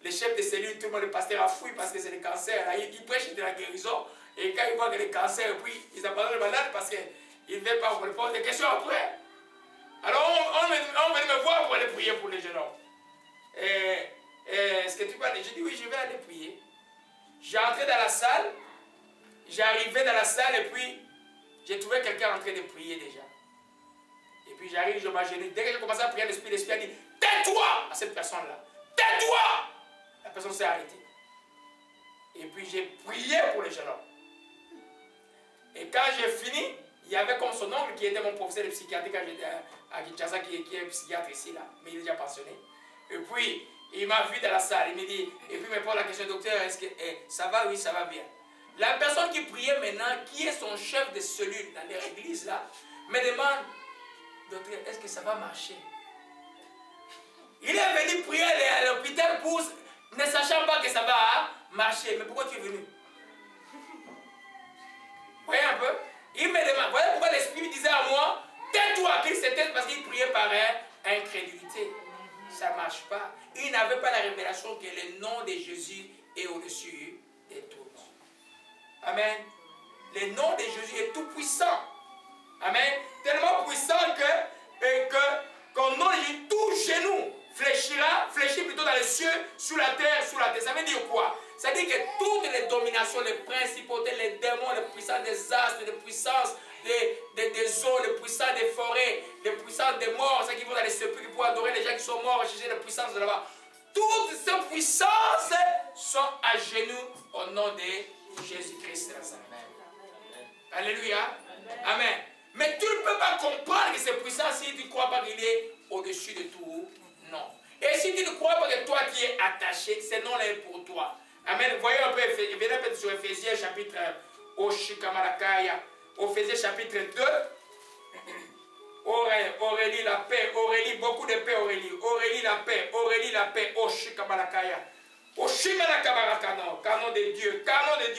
les chefs de cellules, tout le monde, le pasteur a fouillé parce que c'est le cancer. Là, il prêche de la guérison. Et quand ils voient que le cancer, puis ils abandonnent le malade parce qu'ils ne veulent pas vous répondre des questions après. Alors on venait me voir pour aller prier pour les jeunes hommes. Est-ce que tu vas aller? J'ai dit oui, je vais aller prier. J'ai entré dans la salle. J'ai arrivé dans la salle et puis j'ai trouvé quelqu'un en train de prier déjà. Et puis j'arrive, je m'agenouille. Dès que j'ai commencé à prier, l'esprit a dit tais-toi à cette personne-là. Tais-toi! La personne s'est arrêtée. Et puis j'ai prié pour les jeunes hommes. Et quand j'ai fini, il y avait comme son oncle qui était mon professeur de psychiatrie quand j'étais à Kinshasa, qui est psychiatre ici, là, mais il est déjà pensionné. Et puis, il m'a vu dans la salle, il me dit, et puis il me pose la question, docteur, est-ce que ça va? Oui, ça va bien. La personne qui priait maintenant, qui est son chef de cellule dans leur église, là, me demande, docteur, est-ce que ça va marcher? Il est venu prier à l'hôpital pour, ne sachant pas que ça va marcher. Mais pourquoi tu es venu? Vous voyez un peu? Il me demande, voyez pourquoi l'Esprit me disait à moi, tais-toi, qu'il se taise parce qu'il priait par incrédulité. Ça ne marche pas. Il n'avait pas la révélation que le nom de Jésus est au-dessus de tout. Amen. Le nom de Jésus est tout puissant. Amen. Tellement puissant que qu'on nom de Jésus, tout genou fléchit plutôt dans les cieux, sur la terre, sous la terre. Ça veut dire quoi? Ça veut dire que toutes les dominations, les principautés, les démons, les puissances des astres, les puissances des eaux, les puissances des forêts, les puissances des morts, ceux qui vont dans les sépulcres pour adorer les gens qui sont morts, chercher les puissances de là-bas. Toutes ces puissances sont à genoux au nom de Jésus-Christ. Alléluia. Amen. Mais tu ne peux pas comprendre que ces puissances si tu ne crois pas qu'il est au-dessus de tout. Non. Et si tu ne crois pas que toi qui es attaché, ce nom-là est pour toi. Amen. Voyez un peu, venez un peu sur Ephésiens chapitre Oshikamalakaya. Ephésiens chapitre 2. Aurélie la paix, Aurélie, beaucoup de paix Aurélie. Aurélie la paix, Oshikamalakaya. Oshimalakabarakano, canon de Dieu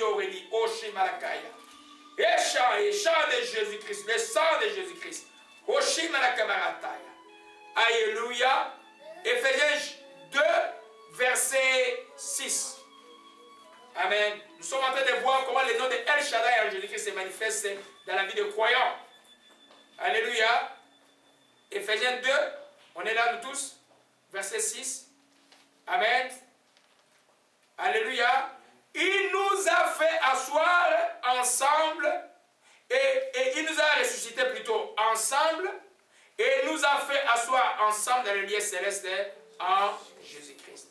Aurélie, Oshimalakaya. Et chant de Jésus-Christ, le sang de Jésus-Christ. Oshimalakabarataya. Alléluia. Ephésiens 2, verset 6. Amen. Nous sommes en train de voir comment le nom de El Shaddai en Jésus-Christ se manifeste dans la vie des croyants. Alléluia. Ephésiens 2, on est là nous tous. Verset 6. Amen. Alléluia. Il nous a fait asseoir ensemble et il nous a ressuscité plutôt ensemble et nous a fait asseoir ensemble dans le lieu céleste en Jésus-Christ.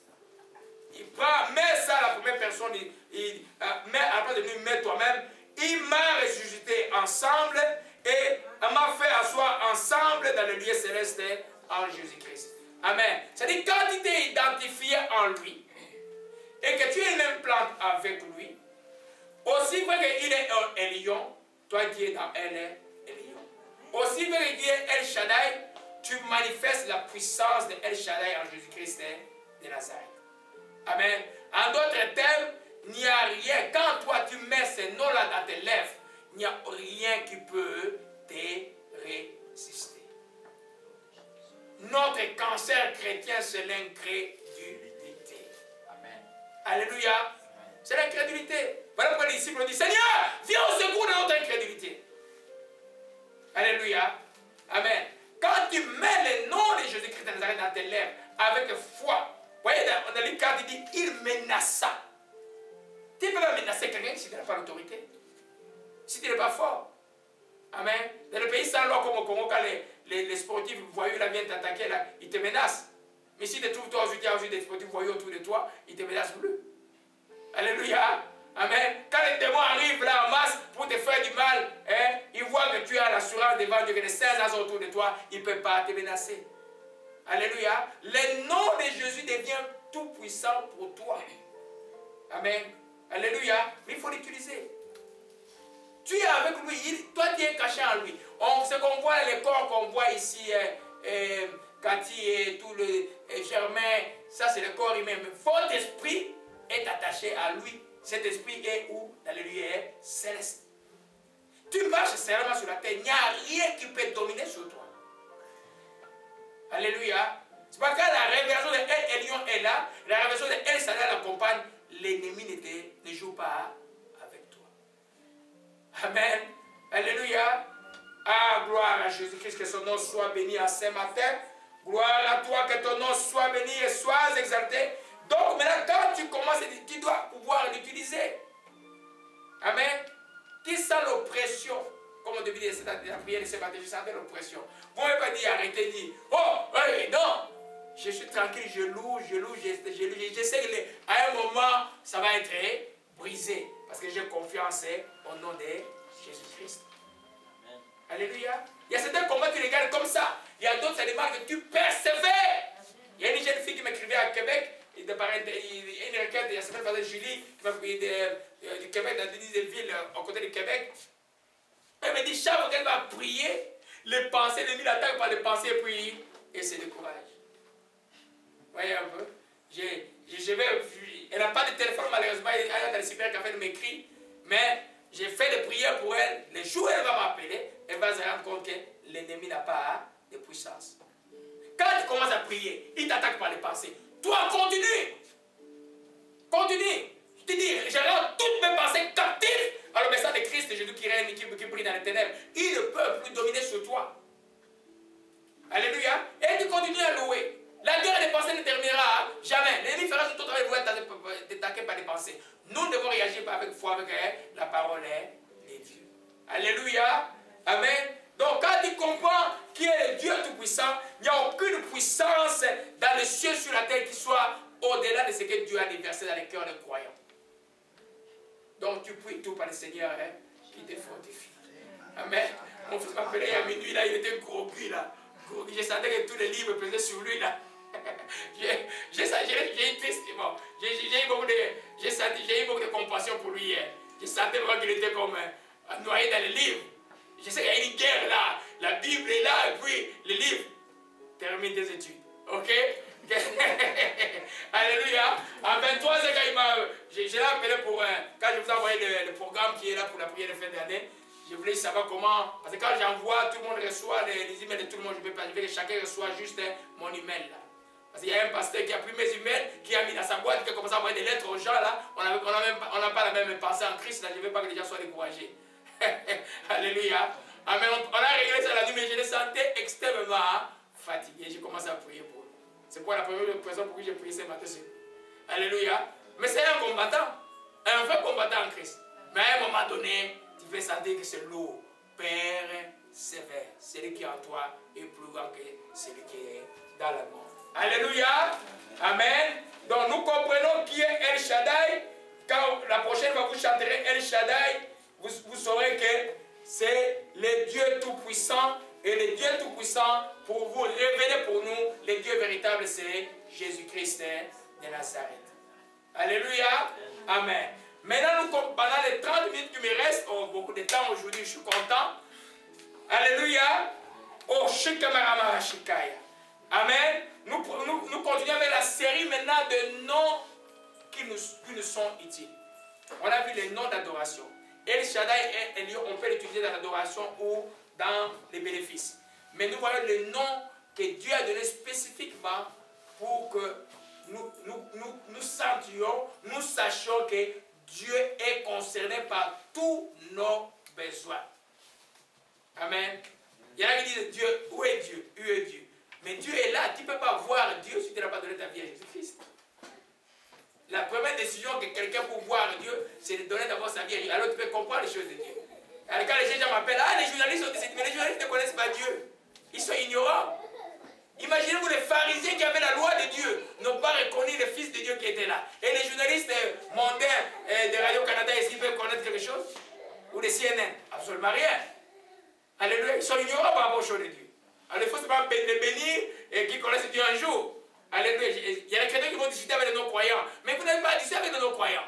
Il prend, met ça à la première personne, met à la place de lui, met toi-même. Il m'a ressuscité ensemble et m'a fait asseoir ensemble dans le lieu céleste en Jésus-Christ. Amen. C'est-à-dire quand tu t'es identifié en lui et que tu es une même plante avec lui, aussi vrai qu'il est un lion, toi qui es dans elle est lion. Aussi vrai qu'il est El Shaddai, tu manifestes la puissance de El Shaddai en Jésus-Christ de Nazareth. Amen. En d'autres termes, il n'y a rien. Quand toi tu mets ces noms-là dans tes lèvres, il n'y a rien qui peut te résister. Notre cancer chrétien, c'est l'incrédulité. Amen. Alléluia. C'est l'incrédulité. Voilà pourquoi les disciples ont dit, Seigneur, viens au secours de notre incrédulité. Alléluia. Amen. Quand tu mets le nom de Jésus-Christ de Nazareth dans tes lèvres avec foi, vous voyez, dans les cartes, il dit, il menaça. Tu ne peux pas menacer quelqu'un si tu n'as pas l'autorité. Si tu n'es pas fort. Amen. Dans le pays sans loi comme au Congo, quand les sportifs voyous là viennent t'attaquer, là, ils te menacent. Mais si tu te trouves toi aujourd'hui des sportifs voyous autour de toi, ils ne te menacent plus. Alléluia. Amen. Quand les démons arrivent là en masse pour te faire du mal, hein, ils voient que tu as l'assurance devant Dieu, que les saints sont autour de toi, ils ne peuvent pas te menacer. Alléluia. Le nom de Jésus devient tout puissant pour toi. Amen. Alléluia. Mais il faut l'utiliser. Tu es avec lui, toi tu es caché en lui. Ce qu'on voit, les corps qu'on voit ici, Cathy et tout le Germain, ça c'est le corps humain. Mais votre esprit est attaché à lui. Cet esprit est où? Dans le lieu céleste. Tu marches seulement sur la terre. Il n'y a rien qui peut dominer sur toi. Alléluia. C'est pas quand la révélation de El Elyon est là, la révélation de El l'ennemi ne joue pas avec toi. Amen. Alléluia. Ah, gloire à Jésus-Christ, que son nom soit béni à ce matin. Gloire à toi, que ton nom soit béni et sois exalté. Donc maintenant, quand tu commences, tu dois pouvoir l'utiliser. Amen. Qui sent l'oppression? Comme au début de la prière de ce matin, je sentais l'oppression. Vous ne pouvez pas dire, arrêtez, dire, oh, oui, non. Je suis tranquille, je loue, je sais qu'à un moment, ça va être brisé. Parce que j'ai confiance au nom de Jésus-Christ. Alléluia. Il y a certains combats, tu les gagnes comme ça. Il y a d'autres, ça demande que tu persévères. Il y a une jeune fille qui m'écrivait à Québec. Il y a une requête, il y a cette fois Julie, du Québec, dans des villes au côté du Québec. Elle me dit, chaque fois qu'elle va prier, les pensées, l'ennemi l'attaque par les pensées, et puis elle se décourage. Vous voyez un peu? Elle n'a pas de téléphone, malheureusement, elle est dans le cybercafé, elle m'écrit, mais j'ai fait des prières pour elle. Le jour où elle va m'appeler, elle va se rendre compte que l'ennemi n'a pas de puissance. Quand tu commences à prier, il t'attaque par les pensées. Toi, continue. Continue. Je te dis, je rends toutes mes pensées captives à l'obéissance de Christ, de Jésus qui règne, qui brille dans les ténèbres. Il ne peut plus dominer sur toi. Alléluia. Et tu continues à louer. La guerre des pensées ne terminera jamais. L'ennemi fera tout ton travail pour t'attaquer par des pensées. Nous devons réagir avec foi, avec la parole de Dieu. Alléluia. Amen. Donc quand tu comprends qui est le Dieu Tout-Puissant, il n'y a aucune puissance dans les cieux sur la terre qui soit au-delà de ce que Dieu a déversé dans les cœurs des croyants. Donc tu pries tout par le Seigneur qui te fortifie. Amen. Mon fils m'appelait à minuit, là, il était gros cul là. Je sentais que tous les livres pesaient sur lui là. J'ai eu beaucoup de compassion pour lui hier. Je sentais vraiment qu'il était comme noyé dans les livres. Je sais qu'il y a une guerre là. La Bible est là et puis les livres. Termine tes études. Ok? Alléluia. En 23 ans, je l'ai appelé pour. Quand je vous ai envoyé le programme qui est là pour la prière de fin d'année, je voulais savoir comment. Parce que quand j'envoie, tout le monde reçoit les emails de tout le monde. Je veux que chacun reçoit juste mon email là. Parce qu'il y a un pasteur qui a pris mes emails, qui a mis dans sa boîte, qui a commencé à envoyer des lettres aux gens là. On n'a pas la même pensée en Christ là. Je ne veux pas que les gens soient découragés. Alléluia. Amen. On a réglé ça la nuit, mais je le sentais extrêmement fatigué. J'ai commencé à prier pour lui. C'est quoi la première raison pour qui j'ai prié ce matin? Alléluia. Mais c'est un combattant. Un vrai combattant en Christ. Mais à un moment donné, tu peux sentir que c'est lourd. Père sévère. Celui qui est en toi est plus grand que celui qui est dans la mort. Alléluia. Amen. Donc nous comprenons qui est El Shaddai. Quand la prochaine fois vous chanterez El Shaddai, vous saurez que c'est le Dieu Tout-Puissant. Et le Dieu Tout-Puissant, pour vous révéler pour nous, le Dieu véritable, c'est Jésus-Christ de Nazareth. Alléluia. Amen. Maintenant, pendant les 30 minutes qui me restent, beaucoup de temps aujourd'hui, je suis content. Alléluia. Oh, Shikamarama Shikaya. Amen. Nous continuons avec la série maintenant de noms qui nous sont utiles. On a vu les noms d'adoration. El Shaddai et Elion, on peut l'utiliser dans l'adoration ou dans les bénéfices. Mais nous voyons les noms que Dieu a donnés spécifiquement pour que nous sentions, nous sachions que Dieu est concerné par tous nos besoins. Amen. Il y en a qui disent Dieu, où est Dieu? Où est Dieu? Mais Dieu est là. Tu ne peux pas voir Dieu si tu n'as pas donné ta vie à Jésus-Christ. La première décision que quelqu'un peut voir Dieu, c'est de donner d'abord sa vie à Dieu. Alors tu peux comprendre les choses de Dieu. Alors quand les gens m'appellent, les journalistes sont décidés, mais les journalistes ne connaissent pas Dieu. Ils sont ignorants. Imaginez-vous les pharisiens qui avaient la loi de Dieu n'ont pas reconnu le Fils de Dieu qui était là. Et les journalistes mondains de Radio-Canada, est-ce qu'ils peuvent connaître quelque chose? Ou de CNN? Absolument rien. Alléluia. Ils sont ignorants par rapport aux choses de Dieu. Alors il faut seulement les bénir et qu'ils connaissent Dieu un jour. Alléluia. Il y a des chrétiens qui vont discuter avec les non-croyants. Mais vous n'avez pas discuté avec les non-croyants.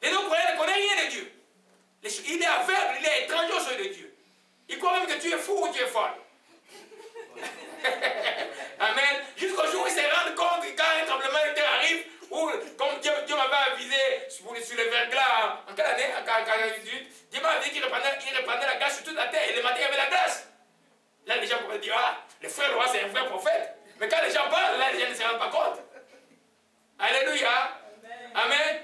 Les non-croyants ne connaissent rien de Dieu. Il est aveugle, il est étranger aux choses de Dieu. Il croit même que tu es fou ou tu es folle. Amen. Jusqu'au jour où il se rend compte que quand un tremblement de terre arrive, ou comme Dieu m'avait avisé sur le verglas, en quelle année? En 1948, Dieu m'avait dit qu'il répandait la glace sur toute la terre. Et le matin, il y avait la glace. Là, les gens pouvaient dire, ah, le frère roi, c'est un vrai prophète. Mais quand les gens parlent, là, les gens ne se rendent pas compte. Alléluia. Amen.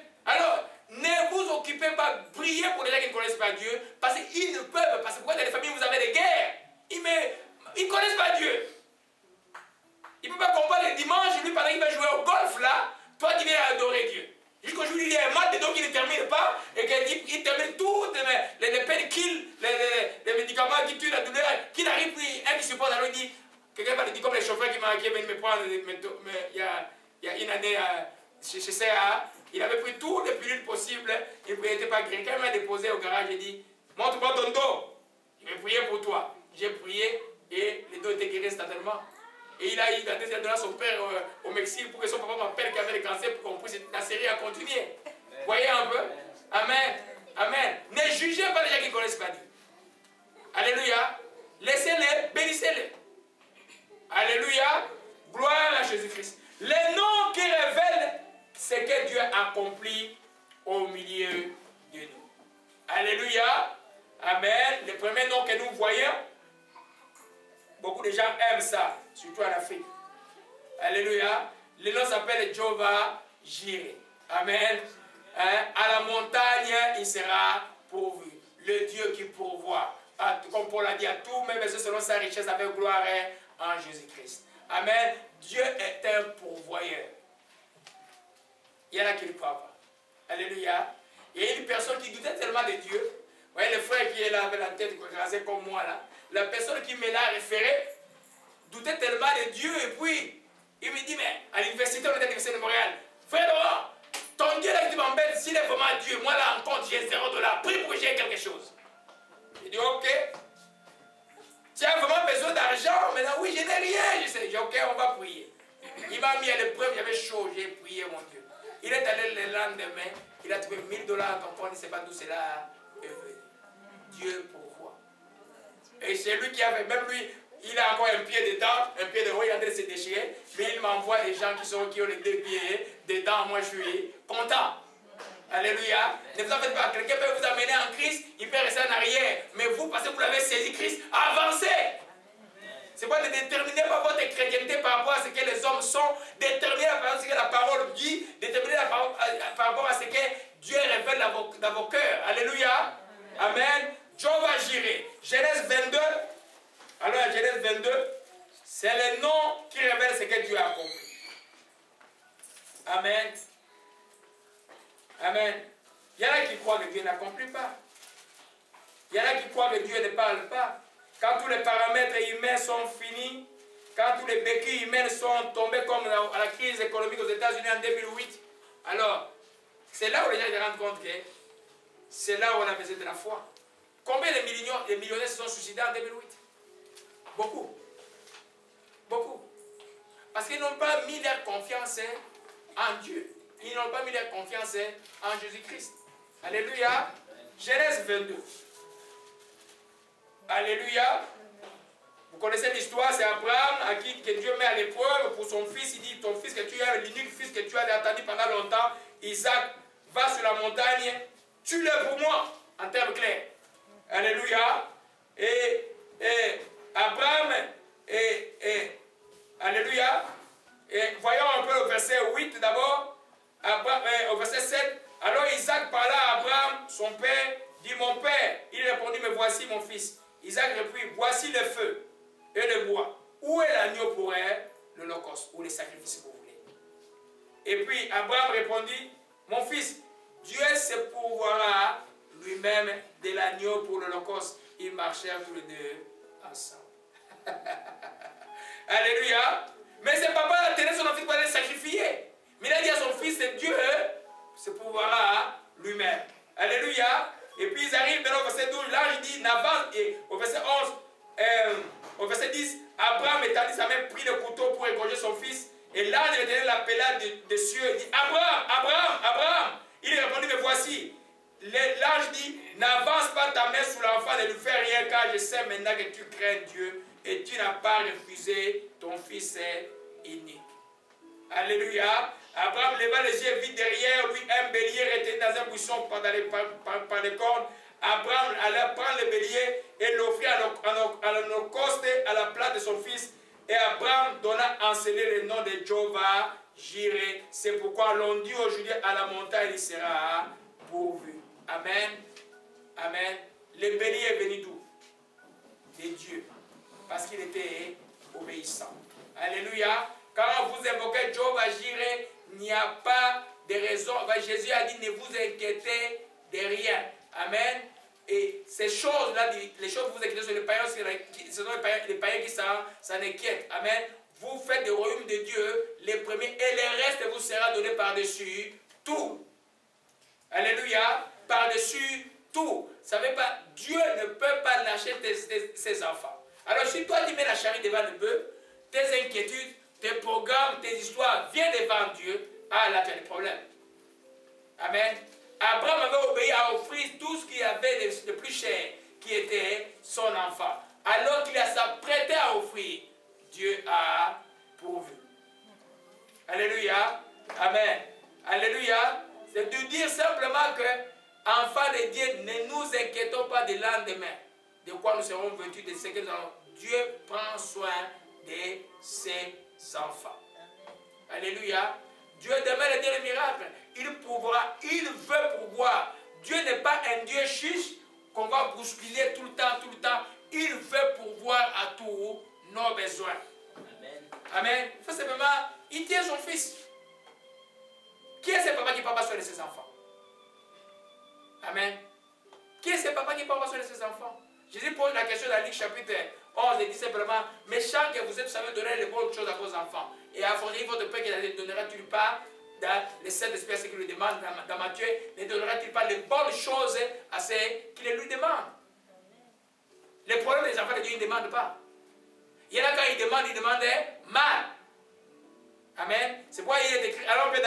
qui vient adorer Dieu. Jusqu'aujourd'hui, il y a un mal dedans qui ne termine pas et qu'il termine toutes les painkillers, les médicaments qui tuent la douleur, qu'il arrive, puis un qui suppose, alors il dit, quelqu'un va le dire comme les chauffeurs qui viennent me prendre, il y a une année chez CA, il avait pris toutes les pilules possibles, il n'était pas guéri. Quand il m'a déposé au garage, il dit, montre-moi ton dos, je vais prier pour toi. J'ai prié et les dos étaient guéris instantanément. Et il a eu la deuxième donné à son père au Mexique pour que son papa m'appelle qui avait le cancer pour qu'on puisse la série à continuer. Vous voyez un peu? Amen. Amen. Ne jugez pas les gens qui ne connaissent pas Dieu. Alléluia. Laissez-les, bénissez-les. Alléluia. Gloire à Jésus-Christ. Les noms qui révèlent ce que Dieu a accompli au milieu de nous. Alléluia. Amen. Le premier nom que nous voyons, beaucoup de gens aiment ça, surtout en Afrique. Alléluia. Le nom s'appelle Jehovah Jireh. Amen. À la montagne, il sera pourvu. Le Dieu qui pourvoit. Comme Paul a dit, à tout, même selon sa richesse avec gloire en Jésus-Christ. Amen. Dieu est un pourvoyeur. Il y en a qui ne croient pas. Alléluia. Il y a une personne qui doutait tellement de Dieu. Vous voyez le frère qui est là avec la tête rasée comme moi là. La personne qui me l'a référé doutait tellement de Dieu et puis il me dit, mais à l'université, on est à l'université de Montréal. Frère Laurent, ton Dieu là qui m'embête, s'il est vraiment Dieu, moi là en compte j'ai $0. Prie pour que j'ai quelque chose. Il dit, ok. Tu as vraiment besoin d'argent? Maintenant, oui, je n'ai rien. Je sais, j'ai ok, on va prier. Il m'a mis à l'épreuve, j'avais chaud, j'ai prié mon Dieu. Il est allé le lendemain, il a trouvé $1000 à ton compte, il ne sait pas d'où cela est venu. Dieu pourvoit. Et c'est lui qui avait, même lui, il a encore un pied dedans, un pied de haut, il est en train de se déchirer, mais il m'envoie des gens qui ont les deux pieds dedans, moi je suis content. Alléluia. Ne vous en faites pas, quelqu'un peut vous amener en Christ, il peut rester en arrière, mais vous, parce que vous l'avez saisi Christ, avancez. C'est pas de déterminer par votre chrétienté par rapport à ce que les hommes sont, déterminer par rapport à ce que la parole dit, déterminer par rapport à ce que Dieu révèle dans vos cœurs. Alléluia. Amen. Jehovah Jireh. Genèse 22. Alors, Genèse 22, c'est le nom qui révèle ce que Dieu a accompli. Amen. Amen. Il y en a qui croient que Dieu n'accomplit pas. Il y en a qui croient que Dieu ne parle pas. Quand tous les paramètres humains sont finis, quand tous les béquilles humaines sont tombées comme à la crise économique aux États-Unis en 2008, alors, c'est là où les gens se rendent compte que c'est là où on a besoin de la foi. Combien de millionnaires se sont suicidés en 2008? Beaucoup. Beaucoup. Parce qu'ils n'ont pas mis leur confiance en Dieu. Ils n'ont pas mis leur confiance en Jésus-Christ. Alléluia. Genèse 22. Alléluia. Vous connaissez l'histoire, c'est Abraham à qui que Dieu met à l'épreuve pour son fils. Il dit, ton fils que tu as, l'unique fils que tu as attendu pendant longtemps, Isaac, va sur la montagne, tue-le pour moi, en termes clairs. Alléluia. Et Abraham, alléluia. Et voyons un peu le verset 8 d'abord. Au verset 7. Alors Isaac parla à Abraham, son père, dit, mon père. Il répondit, mais voici mon fils. Isaac reprit, voici le feu et le bois. Où est l'agneau pour l'holocauste ou les sacrifices que vous voulez? Et puis Abraham répondit, mon fils, Dieu se pourvoira lui-même de l'agneau pour l'holocauste. Ils marchèrent tous les deux ensemble. Alléluia. Mais c'est papa a tenu son fils pour aller sacrifier. Mais il a dit à son fils, c'est Dieu se pourvoira lui-même. Alléluia. Et puis ils arrivent dans le verset 12, là il dit, n'avance, et au verset 11, au verset 10, Abraham étendit sa main, prit le couteau pour égorger son fils, et l'ange de l'Éternel l'appela des cieux, et dit, Abraham, Abraham, Abraham. Il répondit, mais voici. L'ange dit, n'avance pas ta main sous l'enfant, ne lui fais rien, car je sais maintenant que tu crains Dieu, et tu n'as pas refusé ton fils unique. Alléluia. Abraham leva les yeux, vit derrière lui un bélier retenu dans un buisson par les cornes. Abraham alla prendre le bélier et l'offrit à l'holocauste à la place de son fils. Et Abraham donna en scellé le nom de Jehovah Jireh. C'est pourquoi l'on dit aujourd'hui à la montagne, il sera pourvu. Amen. Amen. Le bélier est venu d'où? De Dieu. Parce qu'il était obéissant. Alléluia. Quand vous évoquez Jehovah Jireh, il n'y a pas de raison. Jésus a dit, ne vous inquiétez de rien. Amen. Et ces choses-là, les choses que vous inquiétez sur les païens, ce sont les païens qui s'en inquiètent. Amen. Vous faites le royaume de Dieu, les premiers, et le reste vous sera donné par-dessus tout. Alléluia. Par-dessus tout. Ça ne veut pas, Dieu ne peut pas lâcher ses enfants. Alors si toi tu mets la charrue devant le bœuf, tes inquiétudes, tes programmes, tes histoires viennent devant Dieu, ah là tu as des problèmes. Amen. Abraham avait obéi à offrir tout ce qu'il avait de plus cher, qui était son enfant. Alors qu'il s'apprêtait à offrir, Dieu a pourvu. Alléluia. Amen. Alléluia. C'est de dire simplement que, enfants de Dieu, ne nous inquiétons pas du lendemain. De quoi nous serons vêtus, de ce que nous allons. Dieu prend soin de ses enfants. Alléluia. Dieu demeure le Dieu des miracles. Il pourra, il veut pourvoir. Dieu n'est pas un Dieu chiche qu'on va bousculer tout le temps, tout le temps. Il veut pourvoir à tous nos besoins. Amen. Amen. Il faut simplement, il tient son fils. Qui est ce papa qui prend soin de ses enfants? Amen. Qui est ce papa qui prend soin de ses enfants? Jésus pose la question dans Luc chapitre 11 et dit simplement, méchants que vous êtes, vous savez donner les bonnes choses à vos enfants. Et à fortiori votre Père qui ne donnera-t-il pas, dans les 7 espèces qui lui demandent dans Matthieu, ne donnera-t-il pas les bonnes choses à ceux qui les lui demandent? Les problèmes des enfants de Dieu, ils ne demandent pas. Il y en a quand ils demandent mal. Amen. C'est pourquoi il est écrit. Alors on peut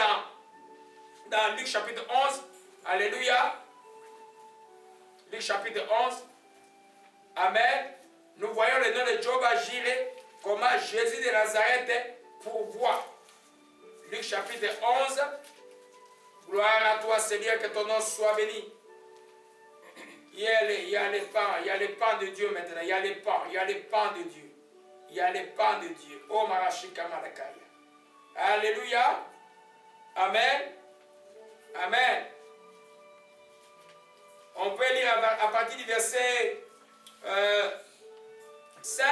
dans Luc chapitre 11, alléluia. Luc chapitre 11, amen. Nous voyons le nom de Job agir, comment Jésus de Nazareth pourvoit. Luc chapitre 11, gloire à toi Seigneur, que ton nom soit béni. Il y a les pans de Dieu maintenant, il y a les pans de Dieu. Il y a les pans de Dieu. Oh Marashika Malakaya. Alléluia. Amen. Amen. On peut lire à partir du verset 5.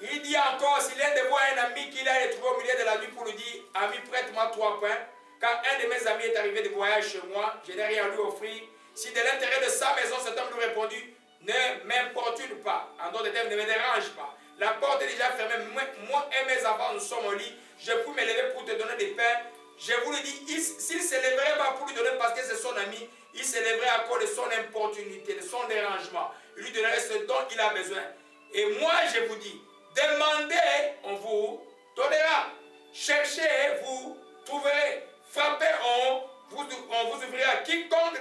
Il dit encore, s'il est de voir un ami qu'il a trouvé au milieu de la nuit pour lui dire, ami, prête-moi 3 pains. Quand un de mes amis est arrivé de voyage chez moi, je n'ai rien à lui offrir. Si de l'intérieur de sa maison, cet homme lui répondit, ne m'importune pas. En d'autres termes, ne me dérange pas. La porte est déjà fermée. Moi et mes enfants, nous sommes au lit. Je peux me lever pour te donner des pains. Je vous le dis, s'il ne se lèverait pas pour lui donner parce que c'est son ami, il se lèverait à cause de son importunité, de son dérangement. Il lui donnerait ce dont il a besoin. Et moi, je vous dis, demandez, on vous donnera. Cherchez, vous trouverez. Frappez, on vous ouvrira. Quiconque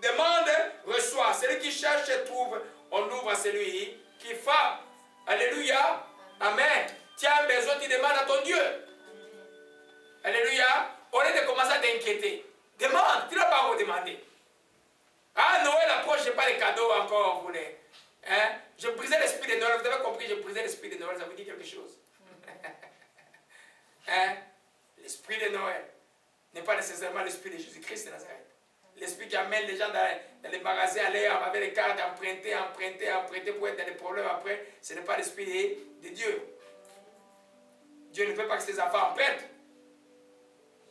demande, reçoit. Celui qui cherche, trouve. On ouvre à celui qui frappe. Alléluia. Amen. Tu as besoin, tu demandes à ton Dieu. Alléluia. Au lieu de commencer à t'inquiéter, demande. Tu n'as pas encore demandé. Ah, Noël approche, je n'ai pas les cadeaux encore, vous voulez. Hein? Je brisais l'esprit de Noël. Vous avez compris, je brisais l'esprit de Noël. Ça vous dit quelque chose? Hein? L'esprit de Noël n'est pas nécessairement l'esprit de Jésus-Christ de Nazareth. L'esprit qui amène les gens dans les magasins, aller avec les cartes, emprunter pour être dans des problèmes après, ce n'est pas l'esprit de Dieu. Dieu ne veut pas que ses enfants empruntent.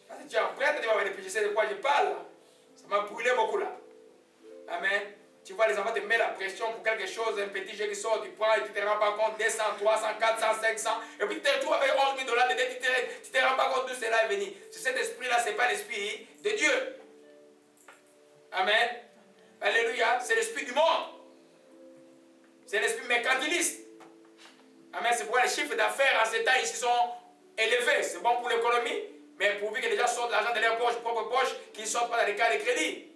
Parce que tu empruntes, tu vas avoir des péchés, c'est de quoi je parle. Ça m'a brûlé beaucoup là. Amen. Tu vois, les enfants te mettent la pression pour quelque chose, un petit jeu qui sort, tu prends et tu ne te rends pas compte, 200, 300, 400, 500, et puis tu te retrouves avec 11 000 $, tu ne te rends pas compte d'où cela est venu. Cet esprit-là, ce n'est pas l'esprit de Dieu. Amen. Alléluia. C'est l'esprit du monde. C'est l'esprit mercantiliste. Amen. C'est pourquoi les chiffres d'affaires en ces temps ici sont élevés. C'est bon pour l'économie, mais pourvu que les gens sortent l'argent de leur propre poche, qu'ils ne sortent pas dans les cas de crédit.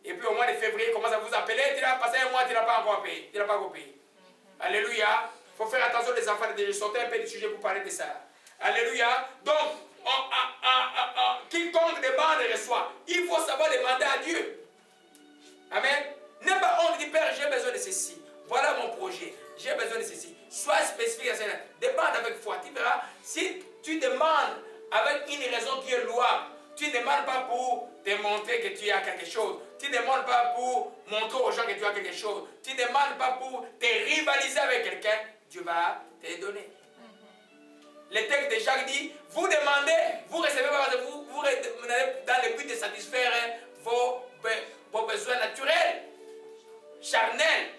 Et puis au mois de février, il commence à vous appeler, tu as passé un mois, tu n'as pas encore payé. Tu n'as pas encore payé. Alléluia. Il faut faire attention les enfants de Dieu. Je sortais un peu du sujet pour parler de ça. Alléluia. Donc, quiconque demande reçoit. Il faut savoir demander à Dieu. Amen. N'aie pas honte, dit Père, j'ai besoin de ceci. Voilà mon projet. J'ai besoin de ceci. Sois spécifique à cela. Demande avec foi. Tu verras, si tu demandes avec une raison qui est louable, tu ne demandes pas pour te montrer que tu as quelque chose. Tu ne demandes pas pour montrer aux gens que tu as quelque chose. Tu ne demandes pas pour te rivaliser avec quelqu'un. Dieu va te donner. Le texte de Jacques dit, vous demandez, vous recevez pas, vous demandez dans le but de satisfaire vos besoins naturels, charnels.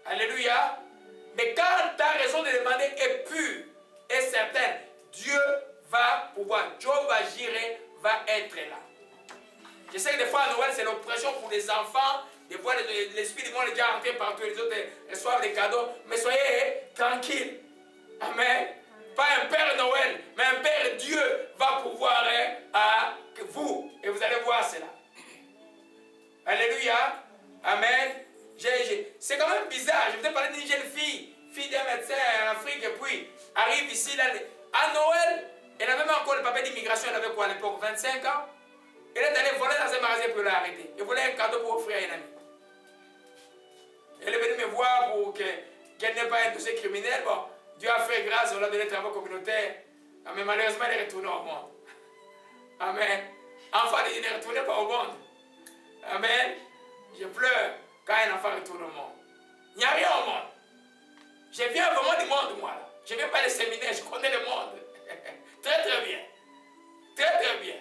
Alléluia. Mais quand ta raison de demander est pure et certaine, Dieu va pouvoir, Jehovah Jireh va être là. Je sais que des fois à Noël c'est l'oppression pour les enfants, des fois l'esprit du monde est déjà rentré partout, les autres reçoivent des cadeaux, mais soyez tranquilles. Amen. Pas un Père Noël, mais un Père Dieu va pouvoir à vous, et vous allez voir cela. Alléluia. Amen. C'est quand même bizarre. Je vous ai parlé d'une jeune fille d'un médecin en Afrique, et puis arrive ici, là, à Noël, elle avait même encore le papier d'immigration, elle avait quoi à l'époque, 25 ans. Elle est allée voler dans un magasin pour l'arrêter. Elle voulait un cadeau pour offrir à un ami. Elle est venue me voir pour qu'elle n'ait pas un dossier criminel. Bon, Dieu a fait grâce, on l'a donné travail communautaire. Mais malheureusement, elle est retournée au monde. Amen. Enfin, il ne retournait pas au monde. Amen. Je pleure quand un enfant retourne au monde. Il n'y a rien au monde. Je viens vraiment du monde, moi. Là. Je ne viens pas des séminaires, je connais le monde. Très, très bien. Très, très bien.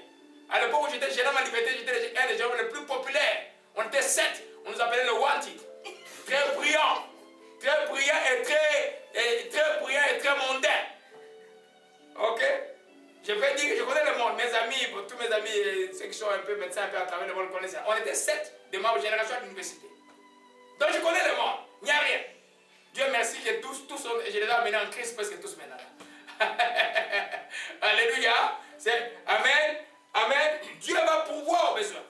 À l'époque où j'étais jeune homme à liberté, j'étais un des gens les plus populaires. On était 7. On nous appelait le Wanted. Très brillant. Très brillant et très brillant et très mondain. Ok? Je vais dire que je connais le monde. Mes amis, tous mes amis, ceux qui sont un peu médecins, un peu à travers le monde, connaissent ça. On était 7 de ma génération à l'université. Donc je connais le monde. Il n'y a rien. Dieu merci que tous je les ai amenés en Christ presque tous maintenant. Alléluia. Amen. Amen. Dieu va pourvoir aux besoins.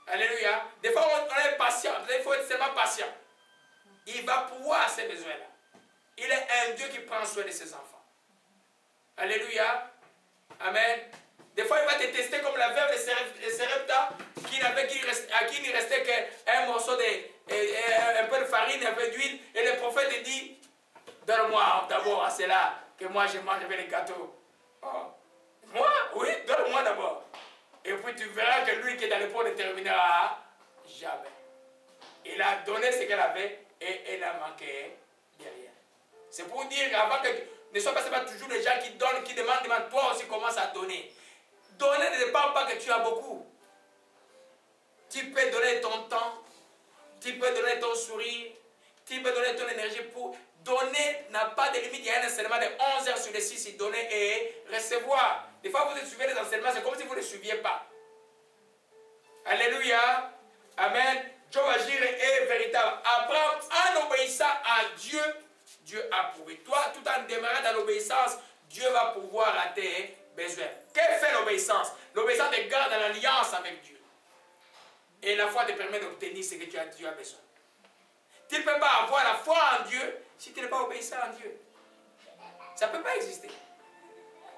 Alléluia. Des fois, on est patient. Il faut être tellement patient. Il va pourvoir à ces besoins-là. Il est un Dieu qui prend soin de ses enfants. Alléluia. Amen. Des fois, il va te tester comme la veuve de Sarepta à qui il ne restait qu'un morceau un peu de farine, un peu d'huile. Et le prophète dit, donne-moi d'abord à cela que moi je mange avec les gâteaux. Oh. Moi? Oui, donne-moi d'abord. Et puis tu verras que lui qui est dans le pot ne terminera jamais. Il a donné ce qu'elle avait et elle a manqué de rien. C'est pour dire avant que ne sois pas toujours les gens qui donnent, qui demandent, toi aussi commence à donner. Donner ne dépend pas que tu as beaucoup. Tu peux donner ton temps, tu peux donner ton sourire, tu peux donner ton énergie pour donner, n'a pas de limite. Il y a un enseignement de 11 heures sur les 6, il donner et recevoir. Des fois, vous suivez les enseignements, c'est comme si vous ne les suiviez pas. Alléluia. Amen. Jehovah Jireh est véritable. Apprends en obéissant à Dieu, Dieu a prouvé. Toi, tout en demeurant dans l'obéissance, Dieu va pouvoir à tes besoins. Qu'est-ce que fait l'obéissance? L'obéissance te garde dans l'alliance avec Dieu. Et la foi te permet d'obtenir ce que tu as besoin. Tu ne peux pas avoir la foi en Dieu si tu n'es pas obéissant à Dieu. Ça ne peut pas exister.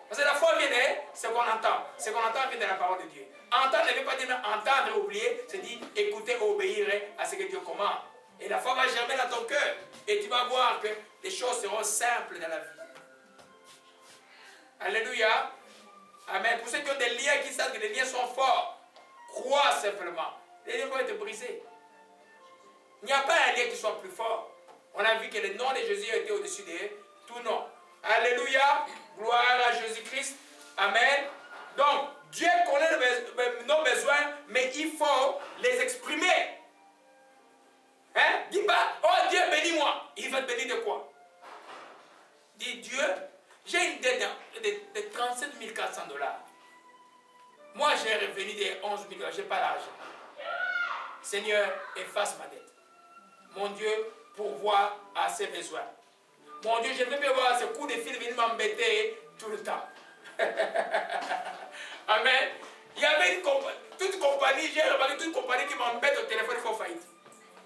Parce que la foi vient de ce qu'on entend. Ce qu'on entend vient de la parole de Dieu. Entendre ne veut pas dire entendre et oublier, c'est dire écouter, obéir à ce que Dieu commande. Et la foi va germer dans ton cœur. Et tu vas voir que les choses seront simples dans la vie. Alléluia. Amen. Pour ceux qui ont des liens, qui savent que les liens sont forts, crois simplement. Les liens vont être brisés. Il n'y a pas un lien qui soit plus fort. On a vu que le nom de Jésus a été au-dessus de tout nom. Alléluia. Gloire à Jésus-Christ. Amen. Donc, Dieu connaît nos besoins, mais il faut les exprimer. Hein? Dis pas, oh Dieu, bénis-moi. Il va te bénir de quoi? Dis Dieu, j'ai une dette de 37 400 $. Moi, j'ai un revenu de 11 000 $. Je n'ai pas l'argent. Seigneur, efface ma dette. Mon Dieu, pourvoit à ses besoins. Mon Dieu, je ne veux pas voir ce coup de fil venir m'embêter tout le temps. Amen. Il y avait toute compagnie, j'ai remarqué toute compagnie qui m'embête au téléphone, il faut faillite.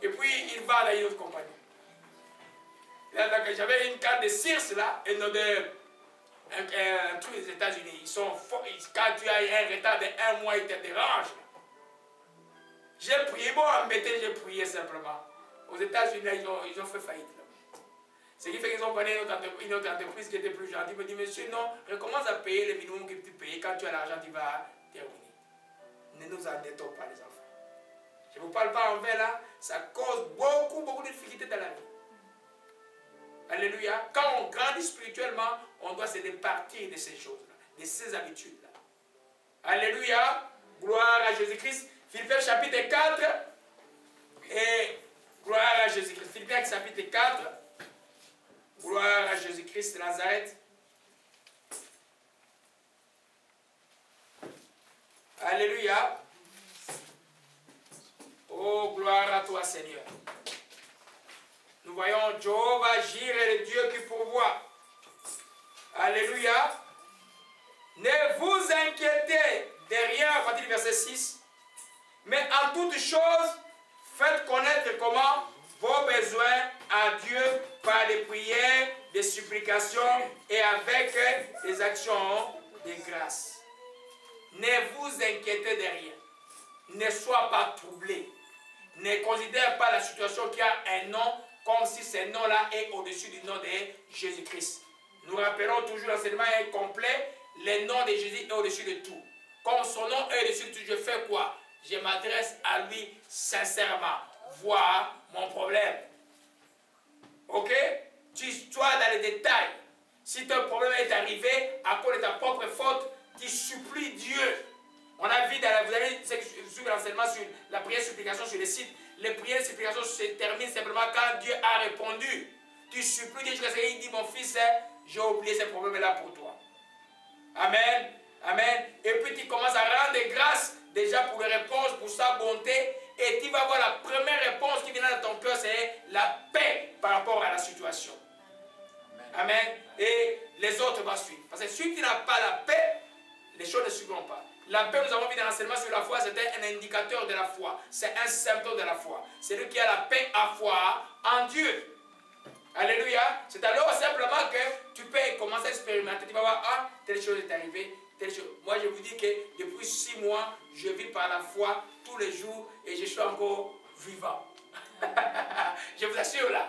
Et puis, il va à une autre compagnie. J'avais une carte de Sears là, et un truc des États-Unis. Ils sont forts. Quand tu as un retard de 1 mois, ils te dérangent. J'ai prié, bon, embêté, j'ai prié simplement. Aux États-Unis, ils ont fait faillite. Ce qui fait qu'ils ont pris une autre entreprise qui était plus gentille. Ils me disent, monsieur, non, recommence à payer le minimum que tu payes. Quand tu as l'argent, tu vas terminer. Ne nous endettons pas, les enfants. Je ne vous parle pas en vain là. Ça cause beaucoup de difficultés dans la vie. Alléluia. Quand on grandit spirituellement, on doit se départir de ces choses-là, de ces habitudes-là. Alléluia. Gloire à Jésus-Christ. Philippiens chapitre 4. Et gloire à Jésus-Christ. Philippiens chapitre 4. Gloire à Jésus-Christ de Nazareth. Alléluia. Oh, gloire à toi, Seigneur. Nous voyons Jéhovah Jireh, le Dieu qui pourvoit. Alléluia. Ne vous inquiétez de rien, à partir du verset 6. Mais en toutes choses, faites connaître comment vos besoins à Dieu par les prières, des supplications et avec des actions de grâce. Ne vous inquiétez de rien. Ne sois pas troublé. Ne considère pas la situation qui a un nom comme si ce nom-là est au-dessus du nom de Jésus-Christ. Nous rappelons toujours l'enseignement est complet. Le nom de Jésus est au-dessus de tout. Comme son nom est au-dessus de tout, je fais quoi? Je m'adresse à lui sincèrement. Vois mon problème. Ok? Tu sois dans les détails. Si ton problème est arrivé à cause de ta propre faute, tu supplies Dieu. On a vu, vous avez suivi l'enseignement sur la prière supplication sur le site. Les prières supplications se terminent simplement quand Dieu a répondu. Tu supplies Dieu jusqu'à ce qu'il dit, mon fils, j'ai oublié ce problème-là pour toi. Amen. Amen. Et puis tu commences à rendre grâce déjà pour les réponses, pour sa bonté. Et tu vas voir la première réponse qui vient dans ton cœur, c'est la paix par rapport à la situation. Amen. Amen. Et les autres vont suivre. Parce que si tu n'as pas la paix, les choses ne suivront pas. La paix, nous avons vu dans l'enseignement sur la foi, c'était un indicateur de la foi. C'est un symptôme de la foi. C'est lui qui a la paix à foi en Dieu. Alléluia. C'est alors simplement que tu peux commencer à expérimenter. Tu vas voir, ah, telle chose est arrivée, telle chose. Moi, je vous dis que depuis 6 mois, je vis par la foi tous les jours et je suis encore vivant. Je vous assure là.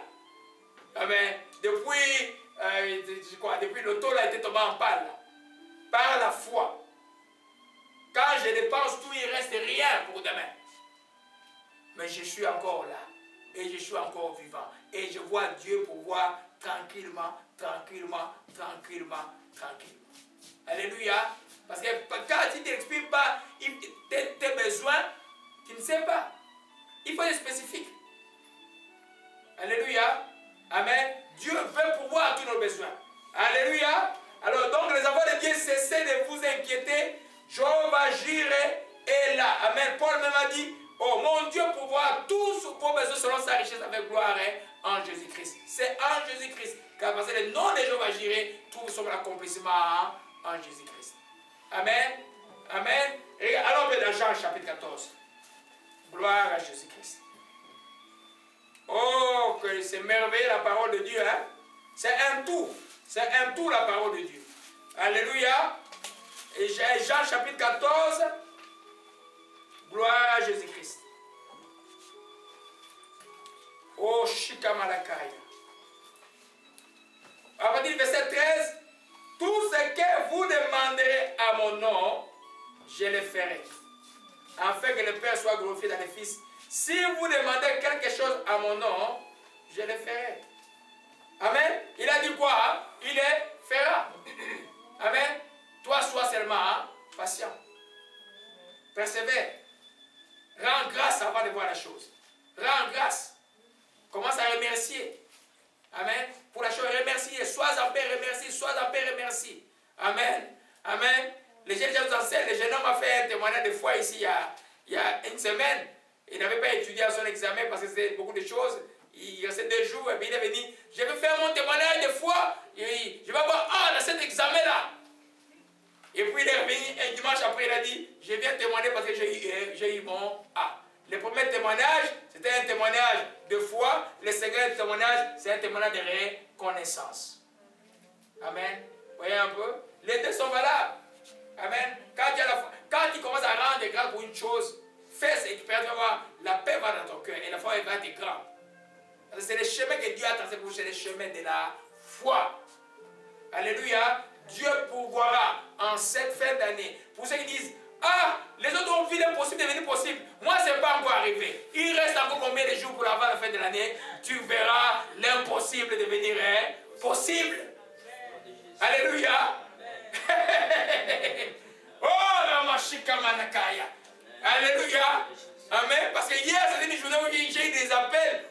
Amen. Depuis le taux a été tombé en panne. Par la foi. Quand je dépense tout, il ne reste rien pour demain. Mais je suis encore là. Et je suis encore vivant. Et je vois Dieu pouvoir tranquillement, tranquillement, tranquillement, tranquillement. Alléluia. Parce que quand tu ne t'exprimes pas tes besoins, tu ne sais pas. Il faut être spécifique. Alléluia. Amen. Dieu veut pouvoir tous nos besoins. Alléluia. Alors donc les enfants de Dieu, cessez de vous inquiéter. Jéhovah Jireh est là. Amen. Paul même a dit, oh mon Dieu pourvoit tous vos besoins selon sa richesse avec gloire en Jésus-Christ. C'est en Jésus-Christ. Car parce que le nom de Jéhovah Jireh trouve son accomplissement en Jésus-Christ. Amen. Amen. Et alors dans Jean chapitre 14. Gloire à Jésus-Christ. Oh, que c'est merveilleux la parole de Dieu. Hein? C'est un tout. C'est un tout la parole de Dieu. Alléluia. Et Jean chapitre 14. Gloire à Jésus-Christ. Oh, Shikamalakaya. À partir du verset 13. Tout ce que vous demanderez à mon nom, je le ferai. Afin que le Père soit glorifié dans le Fils. Si vous demandez quelque chose à mon nom, je le ferai. Amen. Il a dit quoi? Il le fera. Amen. Toi, sois seulement patient. Persévère. Rends grâce avant de voir la chose. Rends grâce. Commence à remercier. Amen. Pour la chose, remercier. Sois en paix, remercie. Sois en paix, remercie. Amen. Amen. Les jeunes gens nous enseignent. Le jeune homme a fait un témoignage de foi ici il y a une semaine. Il n'avait pas étudié à son examen parce que c'était beaucoup de choses. Il restait 2 jours et puis il est venu. Je vais faire mon témoignage de foi. Je vais voir, dans cet examen-là. Et puis il est revenu un dimanche après, il a dit, je viens témoigner parce que j'ai eu mon A. Le premier témoignage, c'était un témoignage de foi. Le second témoignage, c'est un témoignage de reconnaissance. Amen. Voyez un peu? Les deux sont valables. Amen. Quand tu commences à rendre grâce pour une chose, fais cette expérience, tu vas voir, la paix va dans ton cœur et la foi va être grande. C'est le chemin que Dieu a tracé pour vous, c'est le chemin de la foi. Alléluia. Dieu pourvoira en cette fin d'année. Pour ceux qui disent, ah, les autres ont vu l'impossible devenir possible. Moi, ce n'est pas encore arrivé. Il reste encore combien de jours pour pour avant la fin de l'année, tu verras l'impossible devenir possible. Alléluia. Oh, Ramashika Manakaya. Alléluia. Amen. Parce que hier, c'était une journée où j'ai eu des appels.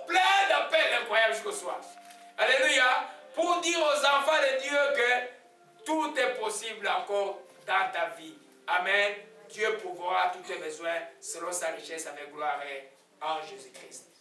Plein d'appels incroyables jusqu'au soir. Alléluia. Pour dire aux enfants de Dieu que tout est possible encore dans ta vie. Amen. Dieu pourvoira tous tes besoins selon sa richesse avec gloire en Jésus-Christ.